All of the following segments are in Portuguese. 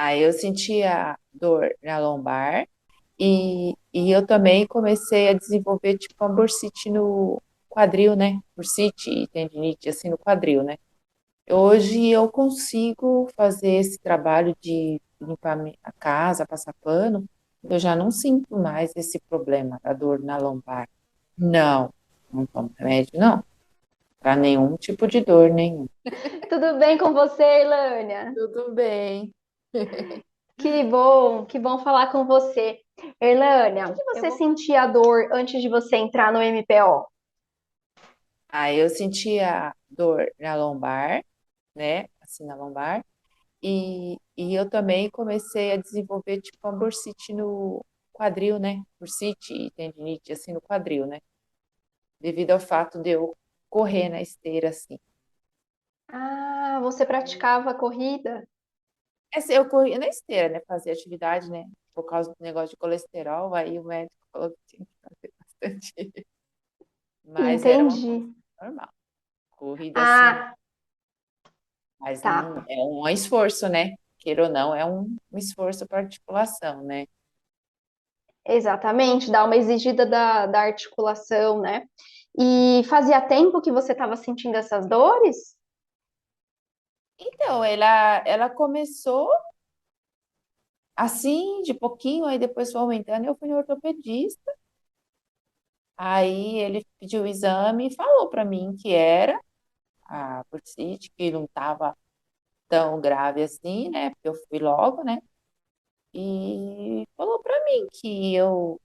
Aí eu sentia dor na lombar e eu também comecei a desenvolver tipo uma bursite no quadril, né? Bursite e tendinite assim no quadril, né? Hoje eu consigo fazer esse trabalho de limpar a casa, passar pano. Eu já não sinto mais esse problema da dor na lombar. Não, não tomo remédio, não. Para nenhum tipo de dor nenhum. Tudo bem com você, Ilânia? Tudo bem. Que bom falar com você. Ilânia, por que Eu você vou. sentia dor antes de você entrar no MPO? Aí eu sentia dor na lombar, né? Assim na lombar. E eu também comecei a desenvolver tipo uma bursite no quadril, né? Bursite e tendinite assim no quadril, né? Devido ao fato de eu correr na esteira assim. Ah, você praticava corrida? Essa, eu corria na esteira, né? Fazia atividade, né? Por causa do negócio de colesterol, aí o médico falou que tinha que fazer bastante. Mas era uma Entendi. coisa normal. Corrida assim, Ah, mas tá. não é um esforço, né? Queira ou não, é um esforço para articulação, né? Exatamente, dá uma exigida da articulação, né? E fazia tempo que você estava sentindo essas dores? Então, ela começou assim, de pouquinho, aí depois foi aumentando, eu fui no ortopedista, aí ele pediu o exame e falou para mim que era a bursite, que não estava tão grave assim, né? Porque eu fui logo, né? E falou para mim que eu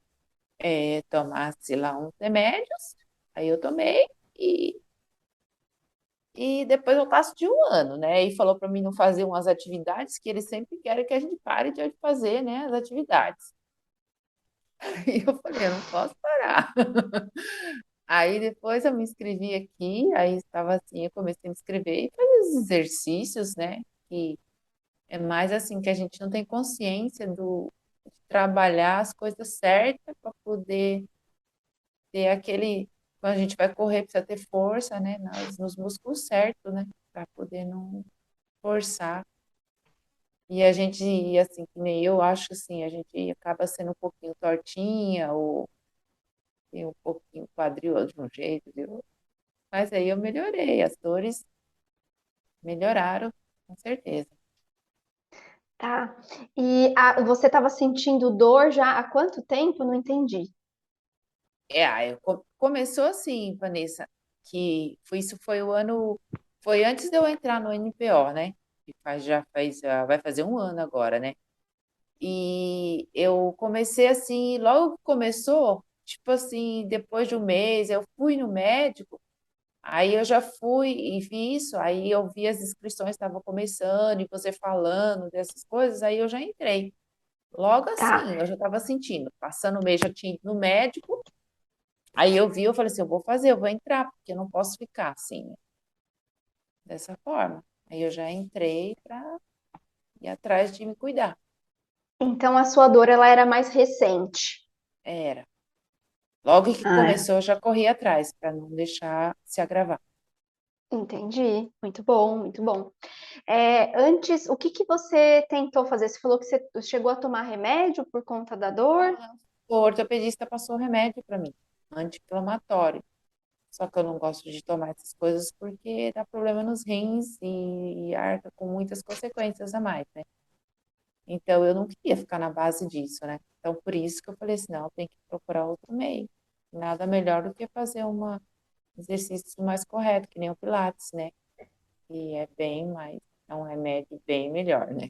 tomasse lá uns remédios, aí eu tomei e, e depois eu passo de um ano, né? E falou para mim não fazer umas atividades que eles sempre querem que a gente pare de fazer, né? As atividades. E eu falei, eu não posso parar. Aí depois eu me inscrevi aqui, aí estava assim, eu comecei a me inscrever e fazer os exercícios, né? Que é mais assim que a gente não tem consciência de trabalhar as coisas certas para poder ter aquele. Quando a gente vai correr, precisa ter força, né? Nos músculos certos, né? Para poder não forçar. E a gente, assim, que nem eu acho assim, a gente acaba sendo um pouquinho tortinha, ou tem um pouquinho quadril de um jeito, viu? Mas aí eu melhorei, as dores melhoraram, com certeza. Tá. E você estava sentindo dor já há quanto tempo? Não entendi. Aí começou assim, Vanessa, isso foi o ano, foi antes de eu entrar no NPO, né? Que vai fazer um ano agora, né? E eu comecei assim, logo que começou, tipo assim, depois de um mês, eu fui no médico, aí eu já fui e vi isso, aí eu vi as inscrições estavam começando e você falando dessas coisas, aí eu já entrei. Logo Tá. assim, eu já estava sentindo, passando o mês, já tinha ido no médico, aí eu vi, eu falei assim, eu vou fazer, eu vou entrar, porque eu não posso ficar assim, né, dessa forma. Aí eu já entrei para ir atrás de me cuidar. Então a sua dor ela era mais recente. Era. Logo que Ah, começou, eu já corri atrás, para não deixar se agravar. entendi. Muito bom, muito bom. Antes, o que que você tentou fazer? Você falou que você chegou a tomar remédio por conta da dor? Ah, o ortopedista passou remédio para mim, anti-inflamatório. Só que eu não gosto de tomar essas coisas porque dá problema nos rins e arca com muitas consequências a mais, né? Então, eu não queria ficar na base disso, né? Então, por isso que eu falei assim, não, tem que procurar outro meio. Nada melhor do que fazer um exercício mais correto, que nem o Pilates, né? E é bem mais, é um remédio bem melhor, né?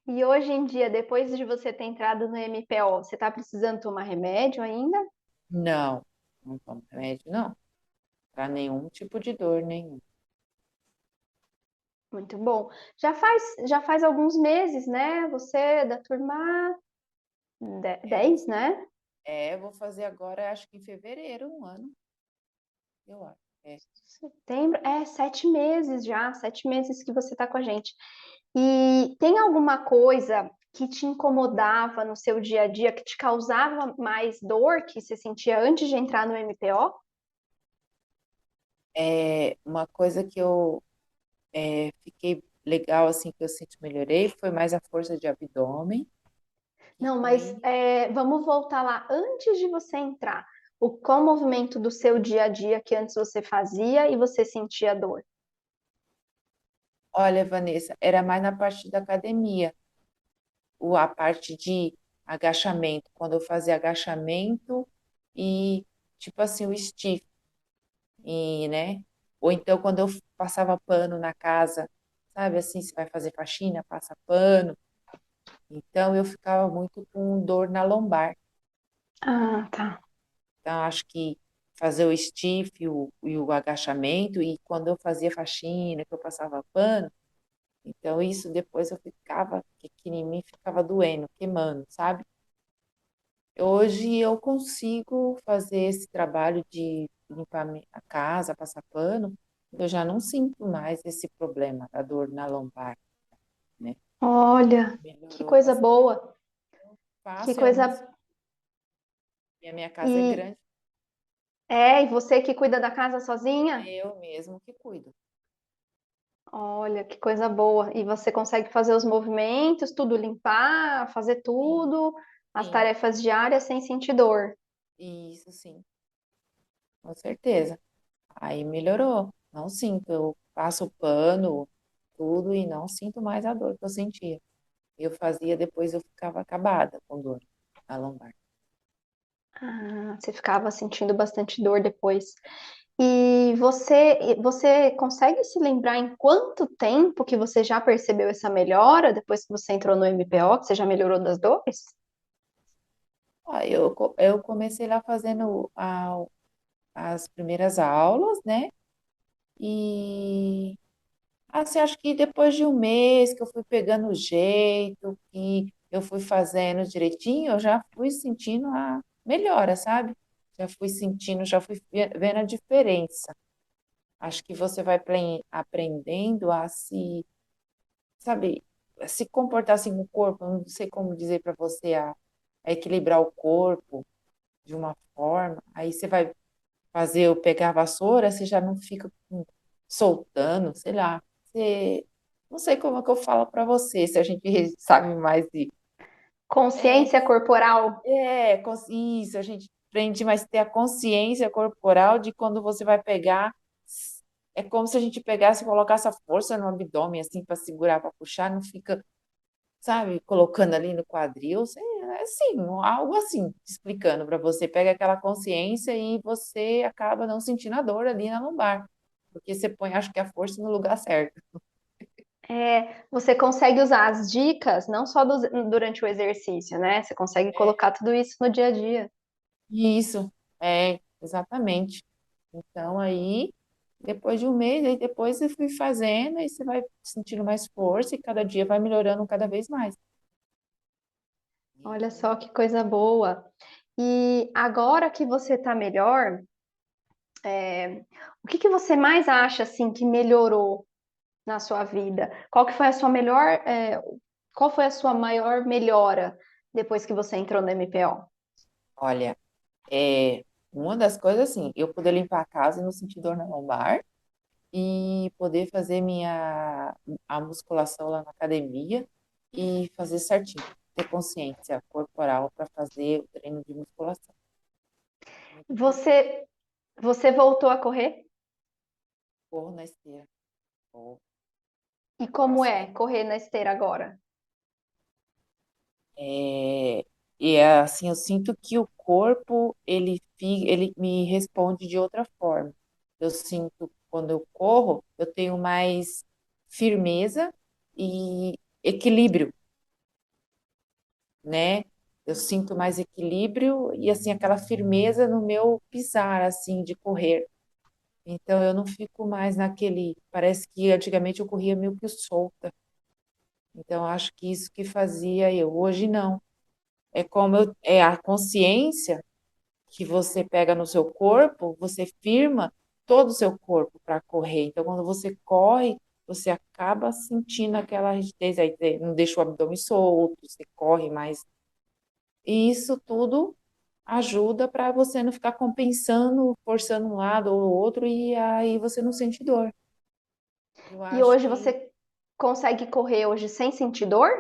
E hoje em dia, depois de você ter entrado no MPO, você está precisando tomar remédio ainda? Não, não tomo remédio, não. Para nenhum tipo de dor nenhum. Muito bom. Já faz alguns meses, né? Você é da turma É, 10, né? vou fazer agora, acho que em fevereiro, um ano, eu acho. Setembro, 7 meses já, 7 meses que você está com a gente. E tem alguma coisa que te incomodava no seu dia a dia, que te causava mais dor que você sentia antes de entrar no MPO? Uma coisa que eu fiquei legal, assim, que eu sinto melhorei foi mais a força de abdômen, que Não, mas foi, vamos voltar lá antes de você entrar. Qual o movimento do seu dia a dia que antes você fazia e você sentia dor? olha, Vanessa, era mais na parte da academia, a parte de agachamento, quando eu fazia agachamento e, tipo assim, o stiff, e, né? Ou então quando eu passava pano na casa, sabe assim, você vai fazer faxina, passa pano. Então eu ficava muito com dor na lombar. Ah, tá. Então acho que fazer o stiff e o agachamento, e quando eu fazia faxina, que eu passava pano, então isso depois eu ficava, que aqui em mim ficava doendo, queimando, sabe? Hoje eu consigo fazer esse trabalho de limpar a casa, passar pano, eu já não sinto mais esse problema da dor na lombar, né? Olha, que Melhorou coisa bastante. boa. Que Faço, coisa. e a minha casa é E grande, e você que cuida da casa sozinha? é eu mesmo que cuido. Olha, que coisa boa. E você consegue fazer os movimentos, tudo limpar, fazer Sim, tudo, as sim, tarefas diárias sem sentir dor. isso sim, com certeza. Aí melhorou, não sinto, eu passo o pano, tudo e não sinto mais a dor que eu sentia. Eu fazia, depois eu ficava acabada com dor na lombar. Ah, você ficava sentindo bastante dor depois. E você consegue se lembrar em quanto tempo que você já percebeu essa melhora depois que você entrou no MPO, que você já melhorou das dores? Aí eu comecei lá fazendo as primeiras aulas, né? E assim, acho que depois de um mês que eu fui pegando o jeito, que eu fui fazendo direitinho, eu já fui sentindo a melhora, sabe? Já fui sentindo, já fui vendo a diferença. Acho que você vai aprendendo a se, sabe, a se comportar assim com o corpo. Eu não sei como dizer para você, a equilibrar o corpo de uma forma. Aí você vai fazer eu pegar a vassoura, você já não fica soltando, sei lá. Você, não sei como é que eu falo para você, se a gente sabe mais de. É, Consciência corporal. isso, a gente aprende mais ter a consciência corporal de quando você vai pegar. É como se a gente pegasse e colocasse a força no abdômen, assim, para segurar, para puxar, não fica, sabe, colocando ali no quadril, é assim, algo assim, explicando para você. Pega aquela consciência e você acaba não sentindo a dor ali na lombar, porque você põe, acho que a força no lugar certo. Você consegue usar as dicas não só durante o exercício, né? Você consegue colocar tudo isso no dia a dia. Isso, exatamente. Então, aí, depois de um mês, aí depois eu fui fazendo, aí você vai sentindo mais força e cada dia vai melhorando cada vez mais. Olha só que coisa boa. E agora que você está melhor, o que que você mais acha assim que melhorou na sua vida? Qual que foi a sua qual foi a sua maior melhora depois que você entrou no MPO? Olha, uma das coisas assim, eu poder limpar a casa e não sentir dor na lombar e poder fazer a musculação lá na academia e fazer certinho, ter consciência corporal para fazer o treino de musculação. Muito importante. Você você voltou a correr? Corro na esteira, corro, E como faço. é correr na esteira agora? É, e assim, eu sinto que o corpo, ele me responde de outra forma. Eu sinto, quando eu corro, eu tenho mais firmeza e equilíbrio, né? Eu sinto mais equilíbrio e, assim, aquela firmeza no meu pisar, assim, de correr. Então, eu não fico mais naquele... Parece que antigamente eu corria meio que solta. Então, acho que isso que fazia eu. Hoje, não. É a consciência que você pega no seu corpo, você firma todo o seu corpo para correr. Então, quando você corre, você acaba sentindo aquela rigidez aí, não deixa o abdômen solto, você corre mais. E isso tudo ajuda para você não ficar compensando, forçando um lado ou outro, e aí você não sente dor. Eu E acho hoje que você consegue correr hoje sem sentir dor?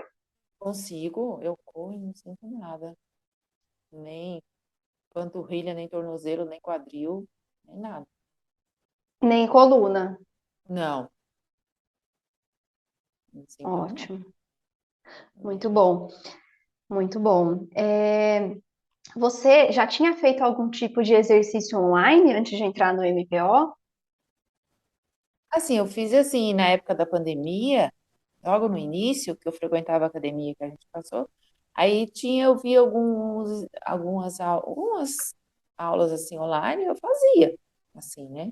Consigo, eu corro e não sinto nada. Nem panturrilha, nem tornozelo, nem quadril, nem nada. Nem coluna? Não, não sinto não. Ótimo, muito bom, muito bom. Você já tinha feito algum tipo de exercício online antes de entrar no MPO? Assim, eu fiz assim, na época da pandemia, logo no início, que eu frequentava a academia que a gente passou, aí eu vi algumas aulas assim online, eu fazia, assim, né?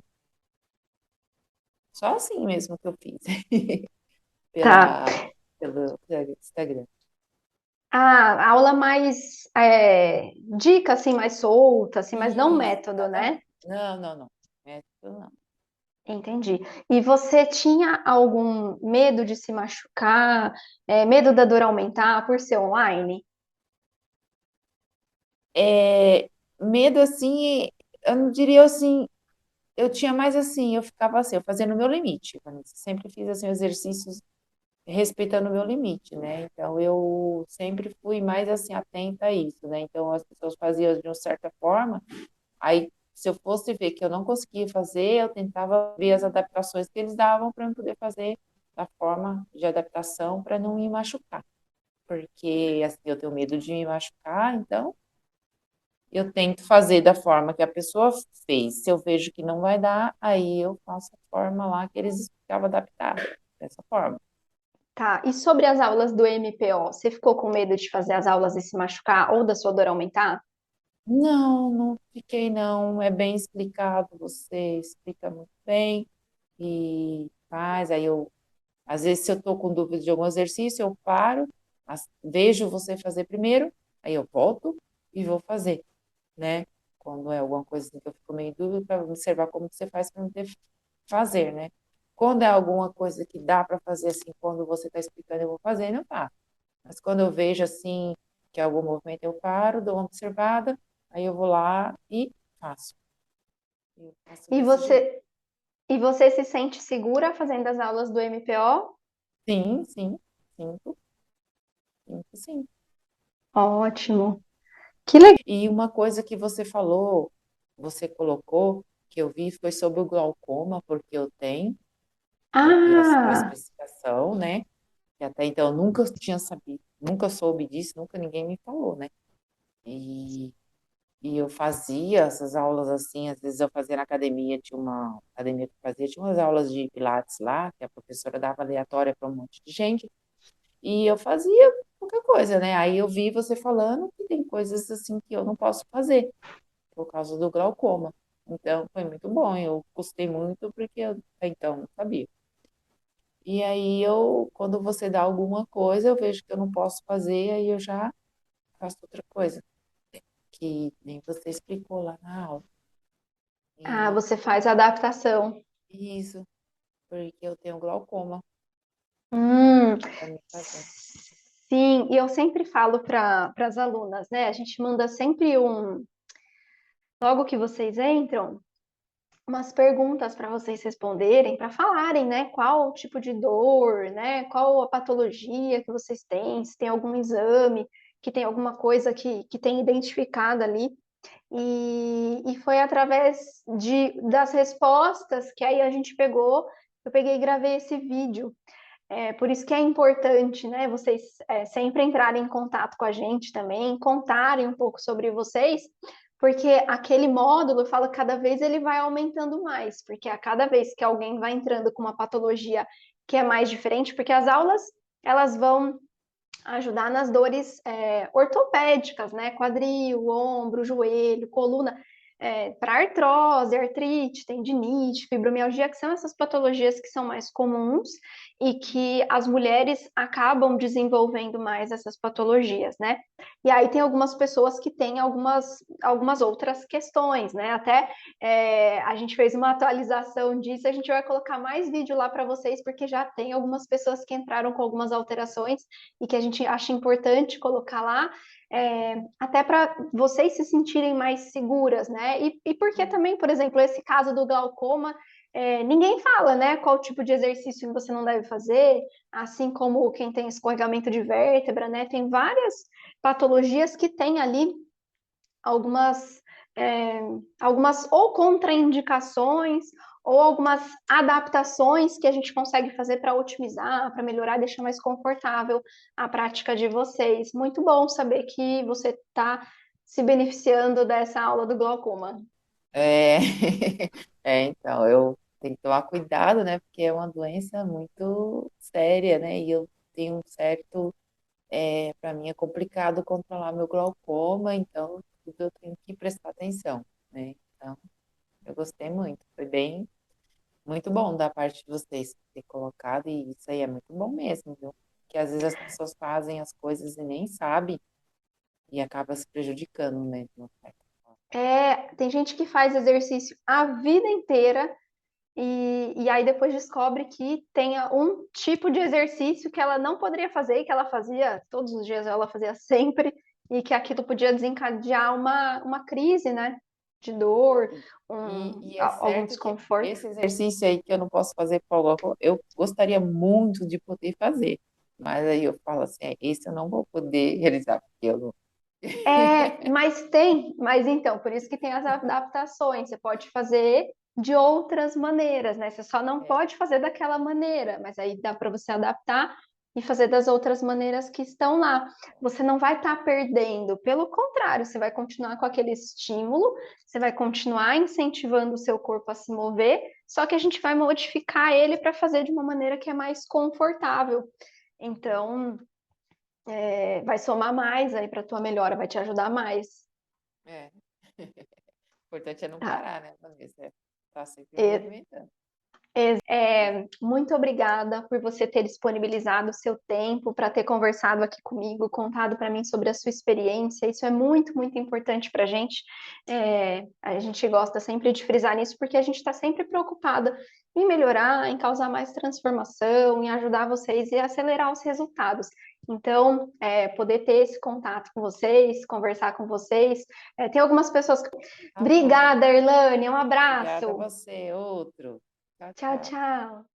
Só assim mesmo que eu fiz, Tá. pela, pelo Instagram. A aula mais dica assim mais solta, assim, mas não Isso, método, nada, né? não, não, não. Método não. Entendi. E você tinha algum medo de se machucar, medo da dor aumentar por ser online? É, medo assim, eu não diria assim, eu tinha mais assim, eu ficava assim, eu fazia no meu limite. Eu sempre fiz assim exercícios respeitando o meu limite, né? Então eu sempre fui mais assim atenta a isso, né? Então as pessoas faziam de uma certa forma, aí se eu fosse ver que eu não conseguia fazer, eu tentava ver as adaptações que eles davam para eu poder fazer da forma de adaptação para não me machucar, porque assim eu tenho medo de me machucar, então eu tento fazer da forma que a pessoa fez. Se eu vejo que não vai dar, aí eu faço a forma lá que eles ficavam adaptados, dessa forma. Tá. E sobre as aulas do MPO, você ficou com medo de fazer as aulas e se machucar ou da sua dor aumentar? Não, não fiquei não. É bem explicado, você explica muito bem e faz. Aí eu, às vezes, se eu estou com dúvida de algum exercício, eu paro, vejo você fazer primeiro, aí eu volto e vou fazer, né? Quando é alguma coisa assim que eu fico meio em dúvida, para observar como que você faz para não ter que fazer, né? Quando é alguma coisa que dá para fazer assim, quando você está explicando, eu vou fazer, não tá. Mas quando eu vejo assim que algum movimento eu paro, dou uma observada, aí eu vou lá e faço. Eu faço E desse jeito. você, e você se sente segura fazendo as aulas do MPO? Sim, sim, sinto, sinto, sim. Ótimo. Que legal. E uma coisa que você falou, você colocou, que eu vi, foi sobre o glaucoma, porque eu tenho, eu vi a Ah, especificação, né? Que até então eu nunca tinha sabido, nunca soube disso, nunca ninguém me falou, né? E, e eu fazia essas aulas assim, às vezes eu fazia na academia, tinha uma academia que eu fazia, tinha umas aulas de pilates lá, que a professora dava aleatória para um monte de gente, e eu fazia qualquer coisa, né? Aí eu vi você falando que tem coisas assim que eu não posso fazer por causa do glaucoma. Então foi muito bom, eu gostei muito porque eu até então não sabia. E aí eu, quando você dá alguma coisa, eu vejo que eu não posso fazer, aí eu já faço outra coisa, que nem você explicou lá na aula. E você faz a adaptação. isso, porque eu tenho glaucoma, então Hum, para mim fazer. sim, e eu sempre falo para as alunas, né? A gente manda sempre logo que vocês entram, umas perguntas para vocês responderem, para falarem, né? Qual o tipo de dor, né? Qual a patologia que vocês têm, se tem algum exame, que tem alguma coisa que tem identificado ali. E foi através das respostas que aí a gente pegou, eu peguei e gravei esse vídeo. Por isso que é importante, né, vocês sempre entrarem em contato com a gente também, contarem um pouco sobre vocês, porque aquele módulo, fala, cada vez ele vai aumentando mais, porque a cada vez que alguém vai entrando com uma patologia que é mais diferente, porque as aulas, elas vão ajudar nas dores ortopédicas, né, quadril, ombro, joelho, coluna, para artrose, artrite, tendinite, fibromialgia, que são essas patologias que são mais comuns e que as mulheres acabam desenvolvendo mais essas patologias, né? E aí tem algumas pessoas que têm algumas outras questões, né? Até a gente fez uma atualização disso, a gente vai colocar mais vídeo lá para vocês, porque já tem algumas pessoas que entraram com algumas alterações e que a gente acha importante colocar lá, até para vocês se sentirem mais seguras, né? E porque também, por exemplo, esse caso do glaucoma, ninguém fala, né, qual tipo de exercício você não deve fazer, assim como quem tem escorregamento de vértebra, né, tem várias patologias que tem ali algumas, é, algumas ou contraindicações ou algumas adaptações que a gente consegue fazer para otimizar, para melhorar, deixar mais confortável a prática de vocês. Muito bom saber que você está se beneficiando dessa aula do glaucoma. É, então, eu tenho que tomar cuidado, né? Porque é uma doença muito séria, né? E eu tenho um certo, para mim é complicado controlar meu glaucoma, então tudo eu tenho que prestar atenção, né? Então, eu gostei muito, foi bem, muito bom da parte de vocês ter colocado, e isso aí é muito bom mesmo, viu? Que às vezes as pessoas fazem as coisas e nem sabem e acaba se prejudicando, né? De uma certa forma. Tem gente que faz exercício a vida inteira e aí depois descobre que tem um tipo de exercício que ela não poderia fazer e que ela fazia todos os dias, ela fazia sempre, e que aquilo podia desencadear uma crise, né? De dor, E é algum certo que desconforto. esse exercício aí que eu não posso fazer por alguma eu gostaria muito de poder fazer, mas aí eu falo assim, esse eu não vou poder realizar, porque eu não... Mas então, por isso que tem as adaptações. Você pode fazer de outras maneiras, né? Você só não É, pode fazer daquela maneira, mas aí dá para você adaptar e fazer das outras maneiras que estão lá. Você não vai estar perdendo, pelo contrário, você vai continuar com aquele estímulo, você vai continuar incentivando o seu corpo a se mover, só que a gente vai modificar ele para fazer de uma maneira que é mais confortável. Então, vai somar mais aí para a tua melhora, vai te ajudar mais. é. O importante é não Tá. parar, né, Vanessa? Tá sempre É, movimentando. muito obrigada por você ter disponibilizado o seu tempo para ter conversado aqui comigo, contado para mim sobre a sua experiência. Isso é muito, muito importante para a gente. A gente gosta sempre de frisar nisso, porque a gente está sempre preocupada em melhorar, em causar mais transformação, em ajudar vocês e acelerar os resultados. Então, poder ter esse contato com vocês, conversar com vocês. Tem algumas pessoas que. Tá bom. Obrigada, Erlane, um Obrigada a abraço. você. Outro. Tchau, Tchau, tchau. tchau.